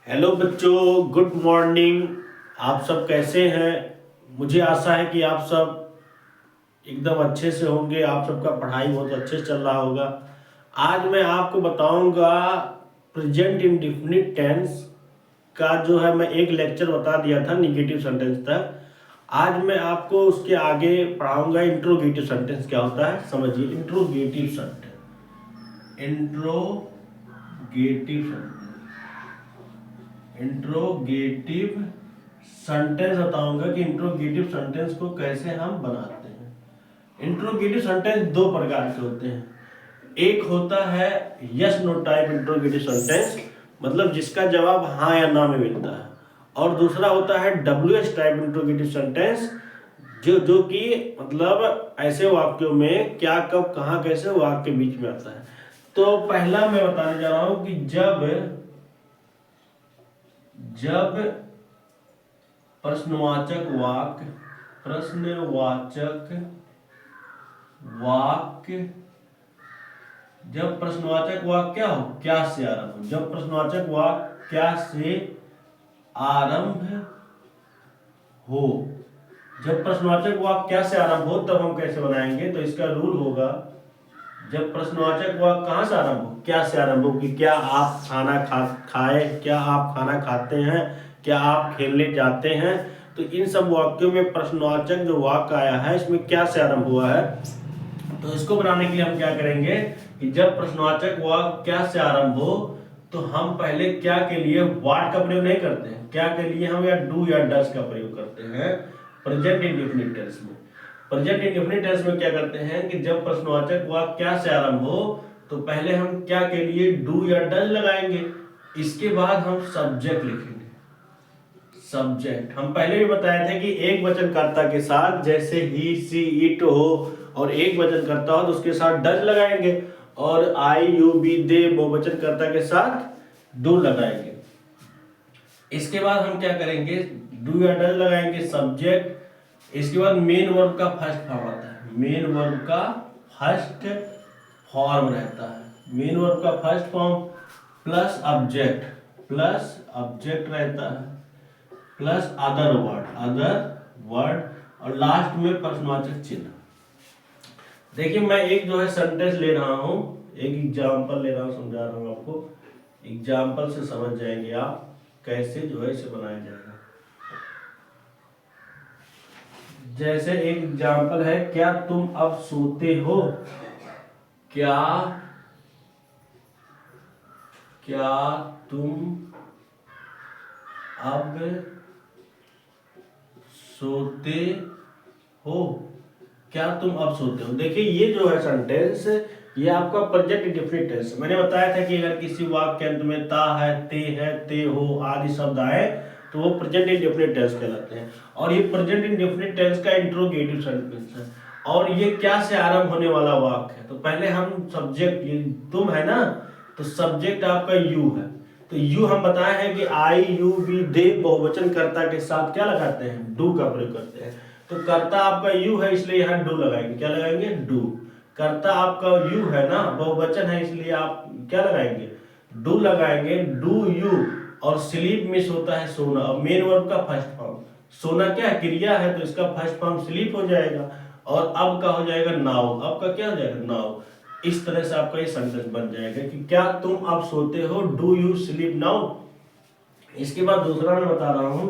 Hello बच्चों, good morning. आप सब कैसे हैं? मुझे आशा है कि आप सब एकदम अच्छे से होंगे। आप सबका पढ़ाई बहुत अच्छे से चल रहा होगा। आज मैं आपको बताऊंगा प्रेजेंट इंडेफिनिट टेंस का जो है, मैं एक लेक्चर बता दिया था निगेटिव सेंटेंस तक। आज मैं आपको उसके आगे पढ़ाऊंगा इंट्रोगेटिव सेंटेंस क्या होता है। समझिए, interrogative sentence, interrogative sentence, interrogative sentence बताऊंगा कि इंट्रोगेटिव सेंटेंस को कैसे हम बनाते हैं। इंट्रोगेटिव सेंटेंस दो प्रकार के होते हैं। एक होता है yes no type interrogative sentence, मतलब जिसका जवाब हाँ या ना में मिलता है। और दूसरा होता है WH टाइप इंट्रोगेटिव सेंटेंस, जो जो कि मतलब ऐसे वाक्यों में क्या कब कहाँ कैसे वाक्य के बीच में आता है। तो पहला मैं बताने जा रहा हूं कि जब प्रश्नवाचक वाक्य जब प्रश्नवाचक वाक्य क्या हो, क्या से आरंभ हो। जब प्रश्नवाचक वाक्य क्या से आरंभ हो, जब प्रश्नवाचक वाक्य क्या से आरंभ हो तब हम कैसे बनाएंगे। तो इसका रूल होगा, जब प्रश्नवाचक वाक्य कहाँ से आरंभ हो, क्या से आरंभ हो कि क्या आप खाना खाए, क्या आप खाना खाते हैं, क्या आप खेलने जाते हैं। तो इन सब वाक्यों में प्रश्नवाचक जो वाक्य आया है इसमें क्या से आरंभ हुआ है। तो इसको बनाने के लिए हम क्या करेंगे कि जब प्रश्नवाचक वाक्य क्या से आरंभ हो तो हम पहले क्या के लिए व्हाट का प्रयोग नहीं करते हैं। क्या के लिए हम या डू या डस का प्रयोग करते हैं प्रेजेंट इंडेफिनिट टेंस में। प्रेजेंट इंडेफिनिट टेंस में क्या करते हैं कि जब प्रश्नवाचक वाक्य क्या से आरंभ हो तो पहले हम क्या के लिए डू या डज लगाएंगे। इसके बाद हम सब्जेक्ट लिखेंगे। सब्जेक्ट हम पहले भी बताए थे कि एक वचनकर्ता के साथ जैसे ही सी इट हो और एक वचनकर्ता हो तो उसके साथ डज लगाएंगे, और आई यू बी दे बहुवचनकर्ता के साथ डू लगाएंगे। इसके बाद हम क्या करेंगे, डू या डज लगाएंगे सब्जेक्ट। इसके बाद मेन वर्ब का फर्स्ट फॉर्म आता है। मेन वर्ब का फर्स्ट फॉर्म रहता है। मेन वर्ब का फर्स्ट फॉर्म प्लस ऑब्जेक्ट रहता है, प्लस अदर वर्ड और लास्ट में प्रश्नवाचक चिन्ह। देखिए, मैं एक जो है सेंटेंस ले रहा हूं, एक एग्जांपल ले रहा हूं, समझा रहा हूं आपको। एग्जांपल से समझ जाएंगे आप कैसे जो है इसे बनाया जाएगा। जैसे एक एग्जांपल है, क्या तुम अब सोते हो। क्या तुम अब सोते हो। क्या तुम अब सोते हो। देखिए, ये जो है सेंटेंस, ये आपका प्रेजेंट इंडेफिनिट टेंस। मैंने बताया था कि अगर किसी वाक्य के अंत में ता है, ते हो आदि शब्द आए तो वो प्रेजेंट इंडेफिनिट टेंस कहलाते हैं। और ये प्रेजेंट इंडेफिनिट टेंस का इंट्रोगेटिव सेंटेंस है और ये क्या से आरंभ होने वाला वाक्य है। तो पहले हम सब्जेक्ट, ये तुम है ना, तो सब्जेक्ट आपका यू है। तो यू हम बताए हैं कि आई यू बी दे बहुवचन कर्ता के साथ क्या लगाते हैं, डू का प्रयोग करते हैं। तो कर्ता आपका यू है इसलिए यहाँ डू लगाएंगे। क्या लगाएंगे, डू। कर्ता आपका यू है ना, बहुवचन है इसलिए आप क्या लगाएंगे, डू लगाएंगे। डू यू और स्लीप मिस होता है सोना। और मेन वर्ब का फर्स्ट फॉर्म, सोना क्या क्रिया है तो इसका फर्स्ट फॉर्म स्लीप हो जाएगा। और अब का हो जाएगा नाउ। अब का क्या हो जाएगा, नाउ। इस तरह से आपका ये सेंटेंस बन जाएगा कि क्या तुम अब सोते हो, डू यू स्लीप नाउ। इसके बाद दूसरा मैं बता रहा हूं,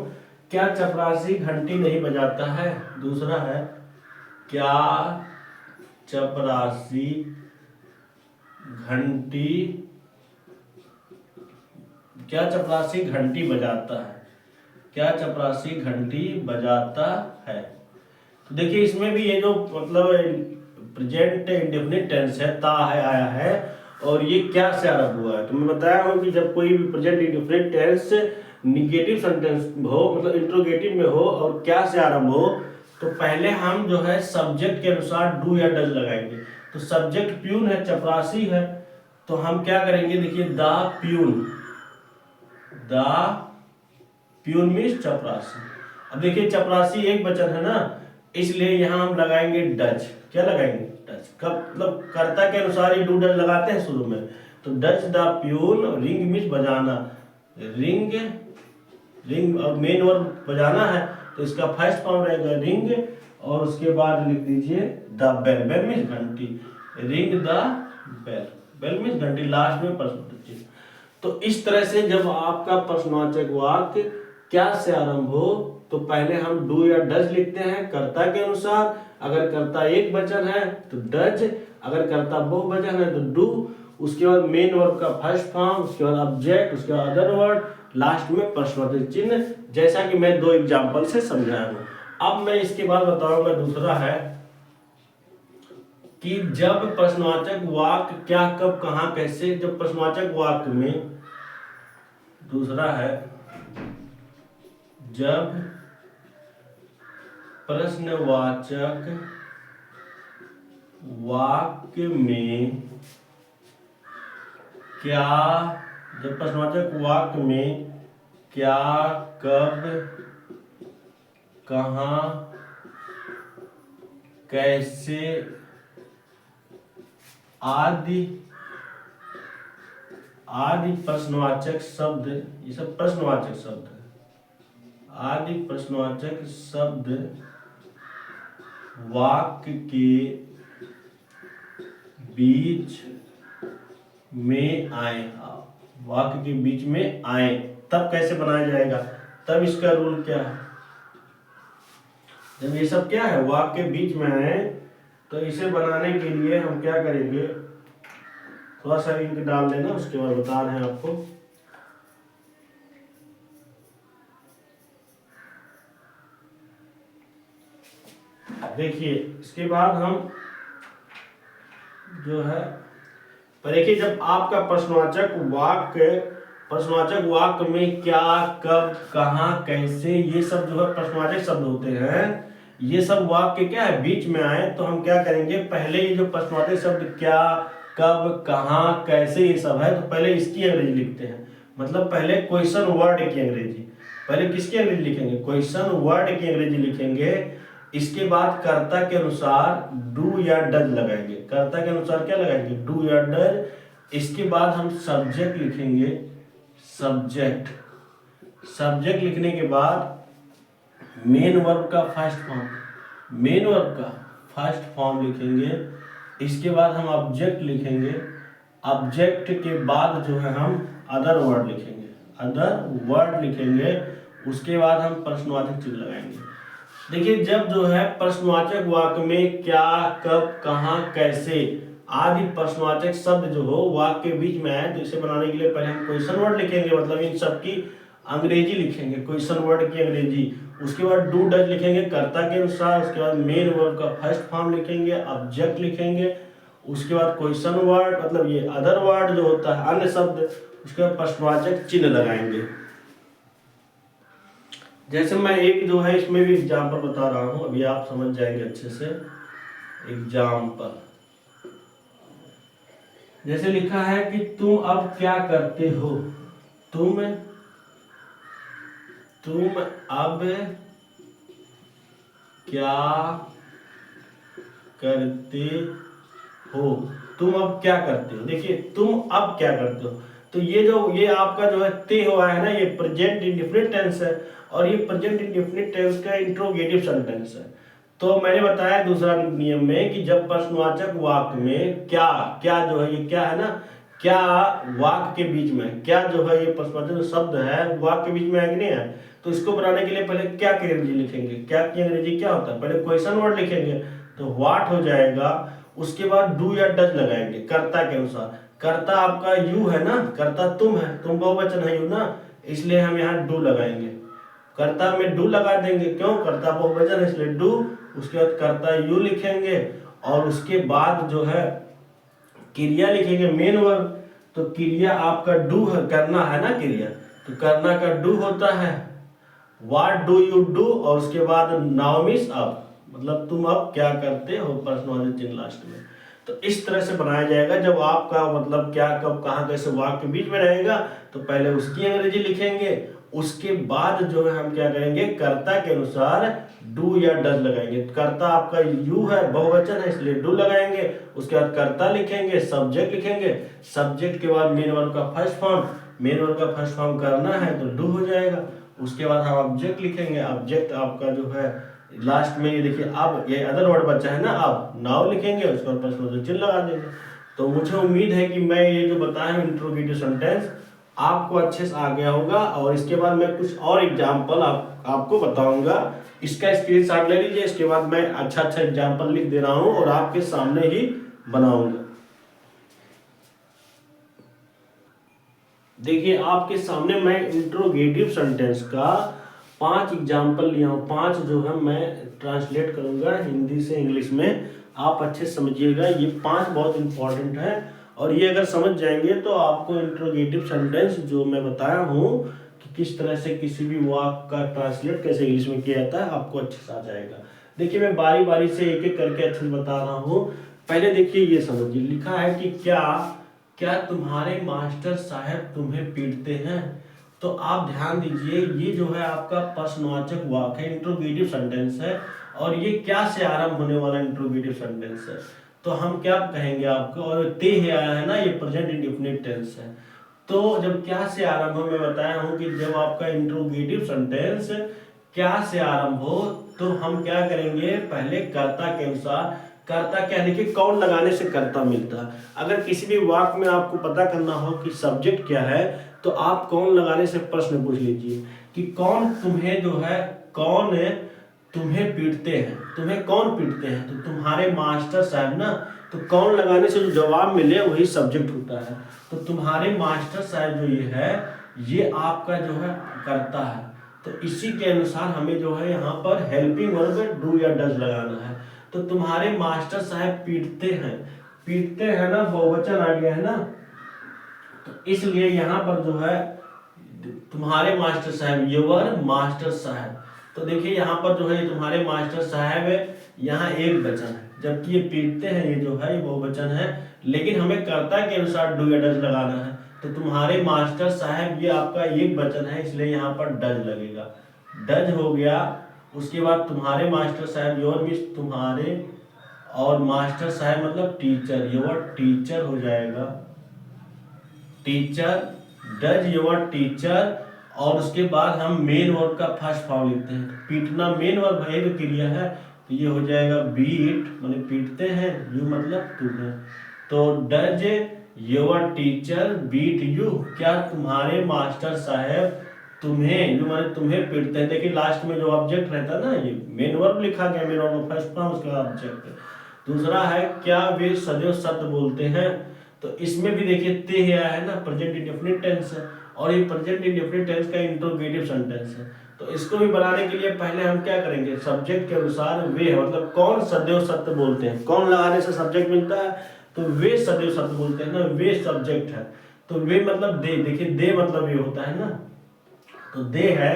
क्या चपरासी घंटी नहीं बजाता है। दूसरा है, क्या चपरासी घंटी बजाता है। क्या चपरासी घंटी बजाता है। तो देखिए, इसमें भी ये जो मतलब प्रेजेंट इंडेफिनिट टेंस है, ता है, आया है, और ये क्या से आरंभ हुआ है। तो मैं बताया हूं कि जब कोई भी present indefinite tense negative sentence हो, मतलब इंट्रोगेटिव में हो और क्या से आरंभ हो, तो पहले हम जो है सब्जेक्ट के अनुसार डू या डज लगाएंगे। तो सब्जेक्ट प्यून है, चपरासी है, तो हम क्या करेंगे, देखिए द प्यून मीन्स चपरासी। अब देखिए, चपरासी एक वचन है ना, इसलिए यहां हम लगाएंगे डज। क्या लगाएंगे, डज। कब, मतलब कर्ता के अनुसार ही डू डज लगाते हैं शुरू में। तो does the peon, ring means बजाना, रिंग, रिंग और मेन वर्ब बजाना है तो इसका फर्स्ट फॉर्म रहेगा रिंग, और उसके बाद लिख दीजिए द बेल, बेल मीन्स घंटी, ring the bell, bell means घंटी, लास्ट में प्रश्नवाचक चिन्ह। तो इस तरह से जब आपका प्रश्नवाचक वाक्य क्या से आरंभ हो तो पहले हम डू या डज लिखते हैं कर्ता के अनुसार, अगर कर्ता एक वचन है तो डज, अगर कर्ता बहुवचन है तो डू, उसके बाद मेन वर्ब का फर्स्ट फॉर्म, उसके बाद ऑब्जेक्ट, उसके बाद अदर वर्ड, लास्ट में प्रश्नवाचक चिन्ह, जैसा कि मैं 2 एग्जाम्पल से समझाया हूं। अब मैं इसके बाद बताऊंगा दूसरा है कि जब प्रश्नवाचक वाक्य क्या कब कहां कैसे, जब प्रश्नवाचक वाक्य में, दूसरा है जब प्रश्नवाचक वाक्य में क्या, जब प्रश्नवाचक वाक्य में क्या कब कहां कैसे आदि आदि प्रश्नवाचक शब्द, ये सब प्रश्नवाचक शब्द है, आदि प्रश्नवाचक शब्द वाक्य के बीच में आए, वाक्य के बीच में आए तब कैसे बनाया जाएगा, तब इसका रूल क्या है। जब ये सब क्या है वाक्य के बीच में आए तो इसे बनाने के लिए हम क्या करेंगे, थोड़ा सा इंक डाल देना, उसके बाद बता रहे हैं आपको। देखिए इसके बाद हम जो है, पर देखिए जब आपका प्रश्नवाचक वाक्य में क्या कब कहां कैसे, ये सब जो है प्रश्नवाचक शब्द होते हैं, ये सब वाक्य क्या है बीच में आए तो हम क्या करेंगे, पहले ये जो प्रश्नवाचक शब्द क्या कब कहां कैसे ये सब है तो पहले इसकी अंग्रेजी लिखते हैं, मतलब पहले क्वेश्चन वर्ड की अंग्रेजी, पहले किसकी अंग्रेजी लिखेंगे, क्वेश्चन वर्ड की अंग्रेजी लिखेंगे। इसके बाद कर्ता के अनुसार डू या डज लगाएंगे, कर्ता के अनुसार क्या लगाएंगे, डू या डज। इसके बाद हम सब्जेक्ट लिखेंगे, सब्जेक्ट, सब्जेक्ट लिखने के बाद मेन वर्ब का फर्स्ट फॉर्म, मेन वर्ब का फर्स्ट फॉर्म लिखेंगे। इसके बाद हम ऑब्जेक्ट लिखेंगे, ऑब्जेक्ट के बाद जो है हम अदर वर्ड लिखेंगे, अदर वर्ड लिखेंगे। उसके बाद हम प्रश्नवाचक चिन्ह लगाएंगे। देखिए जब जो है प्रश्नवाचक वाक्य में क्या कब कहां कैसे आदि प्रश्नवाचक शब्द जो हो वाक्य के बीच में आए तो इसे बनाने के लिए पहले हम क्वेश्चन वर्ड लिखेंगे, मतलब इन सब की अंग्रेजी लिखेंगे, क्वेश्चन वर्ड की अंग्रेजी। उसके बाद डू डज लिखेंगे कर्ता के अनुसार। उसके बाद मेन वर्ब का फर्स्ट फॉर्म लिखेंगे, ऑब्जेक्ट लिखेंगे। उसके बाद क्वेश्चन वर्ड मतलब ये अदर वर्ड जो होता है अन्य शब्द, उसके बाद प्रश्नवाचक चिन्ह लगाएंगे। जैसे मैं एक जो है इसमें भी एग्जाम्पल बता रहा हूं, अभी आप समझ जाएंगे अच्छे से। एग्जाम्पल जैसे लिखा है कि तुम अब क्या करते हो, तुम अब क्या करते हो, तुम अब क्या करते हो। देखिए तुम अब क्या करते हो, तो ये आपका जो है ते हुआ है ना, ये प्रेजेंट इंडेफिनिट टेंस है और ये प्रेजेंट इंडेफिनिट टेंस का इंट्रोगेटिव सेंटेंस है। तो मैंने बताया दूसरा नियम में कि जब प्रश्नवाचक वाक्य में क्या क्या जो है, ये क्या है ना, क्या वाक्य के बीच में, क्या जो है ये प्रश्नवाचक शब्द है वाक्य के बीच में है कि नहीं है, तो इसको बनाने के लिए पहले क्या की अंग्रेजी लिखेंगे। क्या की अंग्रेजी क्या होता है, पहले क्वेश्चन वर्ड लिखेंगे तो व्हाट हो जाएगा। उसके बाद डू या डज लगाएंगे कर्ता के अनुसार। कर्ता आपका यू है ना, कर्ता तुम है, तुम बहुवचन है यू ना, इसलिए हम यहाँ डू लगाएंगे। कर्ता में डू लगा देंगे, क्यों, कर्ता बहुवचन है इसलिए डू। उसके बाद कर्ता यू लिखेंगे और उसके बाद जो है क्रिया लिखेंगे मेन वर्ब। तो क्रिया आपका डू है, करना है ना क्रिया, तो करना का डू होता है व्हाट डू यू डू, और उसके बाद नाउ मीन्स अब, मतलब तुम अब क्या करते हो, प्रश्नवाचक चिन्ह लास्ट में। तो इस तरह से बनाया जाएगा। जब आपका मतलब क्या कब कहां कैसे वाक्य के बीच में रहेगा तो पहले उसकी अंग्रेजी लिखेंगे, उसके बाद जो है हम क्या करेंगे, कर्ता के अनुसार डू या डज लगाएंगे। कर्ता आपका यू है, बहुवचन है इसलिए डू लगाएंगे। उसके बाद कर्ता लिखेंगे, सब्जेक्ट लिखेंगे, सब्जेक्ट के बाद मेन वर्ब का फर्स्ट फॉर्म, मेन वर्ब का फर्स्ट फॉर्म करना है तो डू हो जाएगा। उसके बाद हम ऑब्जेक्ट लिखेंगे, ऑब्जेक्ट आपका जो है लास्ट में ये देखिए अब ये अदर वर्ड बचा है ना, अब नाउ लिखेंगे, उसके बाद प्रश्नवाचक चिन्ह लगा देंगे। तो मुझे उम्मीद है कि मैं ये जो बताया हूँ इंट्रोगेटिव सेंटेंस आपको अच्छे से आ गया होगा। और इसके बाद मैं कुछ और एग्जाम्पल आपको बताऊंगा, इसका स्क्रीनशॉट ले लीजिए। इसके बाद मैं अच्छा एग्जाम्पल लिख दे रहा हूँ और आपके सामने ही बनाऊंगा। देखिए आपके सामने मैं इंट्रोगेटिव सेंटेंस का 5 एग्जाम्पल लिया हूँ, 5 जो है मैं ट्रांसलेट करूंगा हिंदी से इंग्लिश में, आप अच्छे समझिएगा। ये 5 बहुत इंपॉर्टेंट है और ये अगर समझ जाएंगे तो आपको इंट्रोगेटिव सेंटेंस जो मैं बताया हूँ कि किस तरह से किसी भी वाक्य का ट्रांसलेट कैसे इंग्लिश में किया जाता है आपको अच्छे से आ जाएगा। देखिए मैं बारी बारी से एक एक करके अच्छे से बता रहा हूँ। पहले देखिए ये समझिए, लिखा है कि क्या तुम्हारे मास्टर साहब तुम्हें पीटते हैं। तो आप ध्यान दीजिए ये जो है आपका प्रश्नवाचक वाक्य है, इंट्रोगेटिव सेंटेंस है और ये क्या से आरंभ होने वाला इंट्रोगेटिव सेंटेंस है। तो हम क्या कहेंगे आपको, और ते है आया है ना, ये प्रेजेंट इंडेफिनिट टेंस है। तो जब क्या से आरंभ हो, मैं बताया हूं कि जब आपका इंट्रोगेटिव सेंटेंस क्या से आरंभ हो तो हम क्या करेंगे, पहले कर्ता के अनुसार, कर्ता क्या देखिए कौन लगाने से कर्ता मिलता है। अगर किसी भी वाक्य में आपको पता करना हो कि सब्जेक्ट क्या है तो आप कौन लगाने से प्रश्न पूछ लीजिए कि कौन तुम्हें जो है, कौन तुम्हें पीटते हैं, तुम्हें कौन पीटते हैं, तो तुम्हारे मास्टर साहब ना। तो कौन लगाने से जो जवाब मिले वही सब्जेक्ट होता है। तो तुम्हारे मास्टर साहब जो ये है ये आपका जो है कर्ता है। तो इसी के अनुसार हमें जो है यहाँ पर हेल्पिंग वर्ब डू या डज लगाना है। तो तुम्हारे मास्टर साहब पीटते हैं, पीटते हैं ना, बहुवचन आ गया है ना, तो इसलिए यहाँ पर जो है तुम्हारे मास्टर साहब, योर मास्टर साहब। तो देखिए यहाँ पर जो है तुम्हारे मास्टर साहब है, यहाँ एक वचन है, जबकि ये पीटते हैं ये जो है ये बहुवचन है, लेकिन हमें कर्ता के अनुसार डू या डज लगाना है। तो तुम्हारे मास्टर साहब ये आपका एक वचन है, इसलिए यहाँ पर डज लगेगा, डज हो गया। उसके बाद तुम्हारे मास्टर साहब, योर मीन्स तुम्हारे, और मास्टर साहब मतलब टीचर, योर टीचर हो जाएगा, टीचर, डज योर टीचर। और उसके बाद हम मेन वर्ब का फर्स्ट फॉर्म लिखते हैं। पीटना मेन वर्ब है, एक क्रिया है, तो ये हो जाएगा बीट, माने पीटते हैं, यू मतलब तुम्हें। तो does your teacher beat you, क्या तुम्हारे मास्टर साहब तुम्हें, यू माने तुम्हें पीटते हैं। देखिए लास्ट में जो ऑब्जेक्ट रहता है ना, ये मेन वर्ब लिखा गया, मेन वर्ब फर्स्ट फॉर्म उसका ऑब्जेक्ट। दूसरा है क्या वे सदैव सत्य बोलते हैं। तो इसमें भी देखिए ते है ना, प्रेजेंट इंडेफिनिट टेंस है और ये प्रेजेंट इंडेफिनिट टेंस का इंट्रोगेटिव सेंटेंस है। तो इसको भी बनाने के लिए पहले हम क्या करेंगे, सब्जेक्ट के अनुसार वे है, मतलब कौन सदैव सत्य बोलते हैं, कौन लगाने से सब्जेक्ट मिलता है, तो वे सदैव सत्य बोलते हैं ना, वे सब्जेक्ट है। तो वे मतलब दे, देखिए दे मतलब ये होता है ना, तो दे है।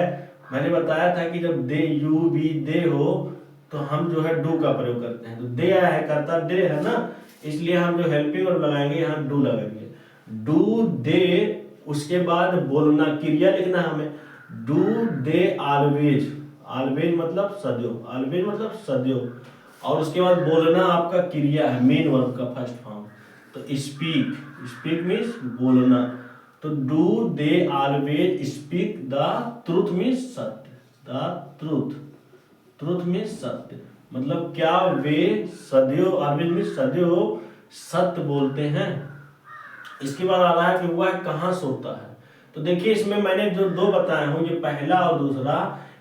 मैंने बताया था कि जब दे, यू बी दे हो तो हम जो है डू का प्रयोग करते हैं। तो दे आया है, करता दे है ना, इसलिए हम जो हेल्पिंग वर्ब लगाएंगे यहाँ डू लगाएंगे, डू दे। उसके बाद बोलना, क्रिया लिखना हमें, डू दे ऑलवेज, ऑलवेज मतलब सदैव, ऑलवेज मतलब सदैव। और उसके बाद बोलना आपका क्रिया है, मेन वर्ब का फर्स्ट फॉर्म। तो स्पीक, स्पीक मीन्स बोलना। तो do they always speak the truth means सत्य, द ट्रूथ, ट्रूथ मीन्स सत्य, मतलब क्या वे सदैव, ऑलवेज मीन्स सदैव सत्य बोलते हैं। इसके बाद आ रहा है कि वह कहाँ सोता है। तो देखिए इसमें मैंने जो दो बताया हूँ, ये पहला और दूसरा,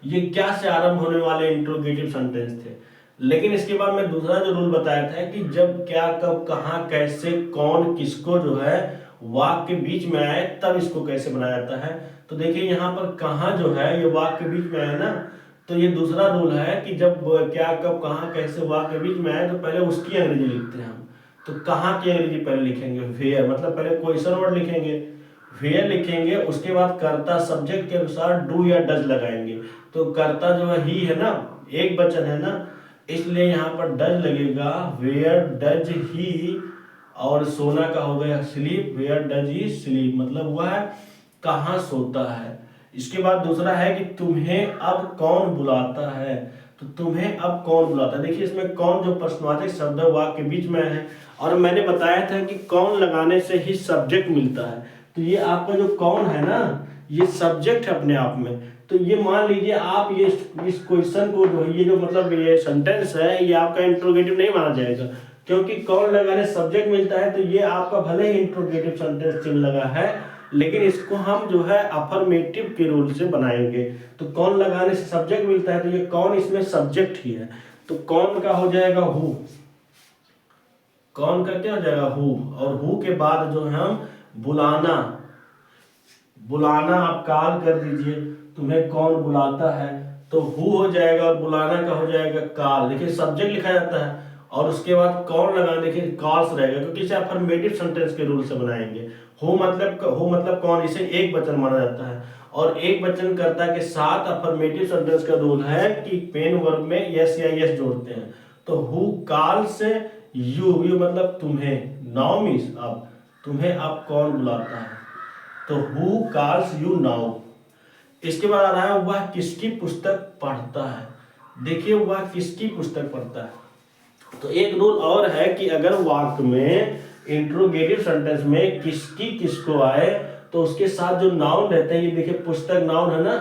ये क्या से आरंभ होने वाले इंट्रोगेटिव सेंटेंस थे। लेकिन इसके बाद मैं दूसरा जो रूल बताया था कि जब क्या, कब, कहाँ, कैसे, कौन, किसको जो है वाक्य के बीच में आए तब इसको कैसे बनाया जाता है। तो देखिए यहाँ पर कहाँ जो है ये वाक्य के बीच में आए ना, तो ये दूसरा रूल है कि जब क्या, कब, कहाँ, कैसे वाक्य के बीच में आए तो पहले उसकी अंग्रेजी लिखते हैं हम। तो कहाँ की अंग्रेजी पहले लिखेंगे, वेयर, मतलब पहले क्वेश्चन वर्ड लिखेंगे, वेयर लिखेंगे, उसके बाद कर्ता सब्जेक्ट के अनुसार डू या डज लगाएंगे। तो कर्ता जो है ही है ना, एक वचन है ना, इसलिए यहाँ पर डज लगेगा, वेयर डज ही। और सोना का हो गया sleep, where does he sleep, मतलब वह कहाँ सोता है। इसके बाद दूसरा है कि तुम्हें अब कौन बुलाता है। तो तुम्हें अब कौन बुलाता है, देखिए इसमें कौन जो प्रश्नवाचक शब्द वाक्य के बीच में है, और मैंने बताया था कि कौन लगाने से ही सब्जेक्ट मिलता है। तो ये आपका जो कौन है ना, ये सब्जेक्ट है अपने आप में। तो ये मान लीजिए आप ये इस क्वेश्चन को जो ये जो मतलब ये सेंटेंस है, ये आपका इंट्रोगेटिव नहीं माना जाएगा, क्योंकि कौन लगाने सब्जेक्ट मिलता है। तो ये आपका भले ही इंट्रोगेटिव सेंटेंस चिन्ह लगा है, लेकिन इसको हम जो है अफर्मेटिव के रूल से बनाएंगे। तो कौन लगाने से सब्जेक्ट मिलता है, तो ये कौन इसमें सब्जेक्ट ही है। तो कौन का हो जाएगा हु, कौन का क्या हो जाएगा हु, और हु के बाद जो है हम बुलाना, बुलाना आप कॉल कर दीजिए, तुम्हें कौन बुलाता है, तो हु हो जाएगा और बुलाना का हो जाएगा कॉल। देखिए सब्जेक्ट लिखा जाता है और उसके बाद कौन लगाना, देखिए कॉल्स रहेगा, क्योंकि इसे अफर्मेटिव सेंटेंस के रूल से बनाएंगे। हु मतलब कौन, इसे एक वचन माना जाता है, और एक वचन कर्ता के साथ अफर्मेटिव सेंटेंस का रूल है कि पेन वर्ब में यस या यस जोड़ते हैं। तो हु कॉल्स यू, यू मतलब तुम्हें, नाउ मीन्स अब, तुम्हें अब कौन बुलाता है, तो हु कॉल्स यू नाउ। इसके बाद आ रहा है वह किसकी पुस्तक पढ़ता है। देखिए वह किसकी पुस्तक पढ़ता है। तो एक रूल और है कि अगर वाक्य में इंट्रोगेटिव सेंटेंस में किसकी किसको आए, तो उसके साथ जो नाउन रहते हैं, ये देखिए पुस्तक नाउन है ना,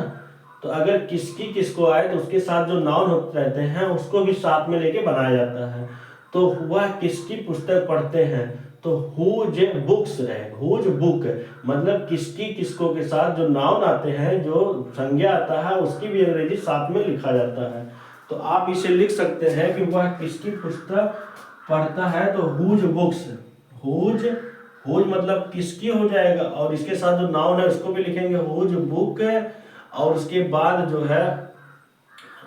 तो अगर किसकी किसको आए तो उसके साथ जो नाउन रहते हैं उसको भी साथ में लेके बनाया जाता है। तो वह किसकी पुस्तक पढ़ते हैं, तो हुज बुक्स रहे, हुज बुक मतलब किसकी किसको के साथ जो नाउन आते हैं, जो संज्ञा आता है, उसकी भी अंग्रेजी साथ में लिखा जाता है। तो आप इसे लिख सकते हैं कि वह किसकी पुस्तक पढ़ता है, तो हुज बुक्स, हुज हुज मतलब किसकी हो जाएगा, और इसके साथ जो नाउन है उसको भी लिखेंगे हुज बुक, और उसके बाद जो है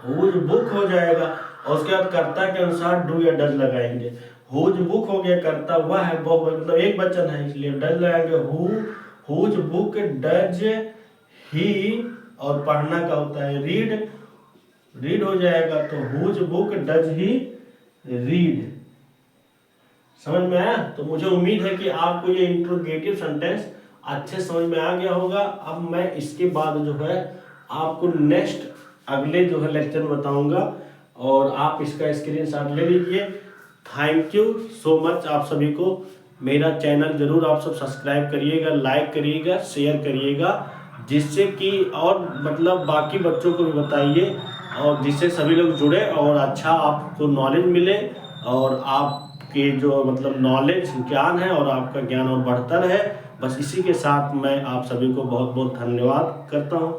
हुज बुक हो जाएगा, और उसके बाद कर्ता के अनुसार डू या डज लगाएंगे। हुज बुक हो गया, कर्ता वह है, मतलब एक वचन है इसलिए डज लगाएंगे, हुज बुक डज ही, और पढ़ना का होता है रीड, रीड हो जाएगा, तो whose book does he read. समझ में आया। तो मुझे उम्मीद है कि आपको ये इंट्रोगेटिव सेंटेंस अच्छे समझ में आ गया होगा। अब मैं इसके बाद जो है आपको नेक्स्ट अगले जो है लेक्चर में बताऊंगा, और आप इसका स्क्रीनशॉट ले लीजिए। थैंक यू सो मच आप सभी को। मेरा चैनल जरूर आप सब सब्सक्राइब करिएगा, लाइक करिएगा, शेयर करिएगा, जिससे कि और मतलब बाकी बच्चों को भी बताइए, और जिससे सभी लोग जुड़े और अच्छा आपको नॉलेज मिले, और आपके जो मतलब नॉलेज ज्ञान है और आपका ज्ञान और बढ़ता रहे। बस इसी के साथ मैं आप सभी को बहुत बहुत धन्यवाद करता हूँ।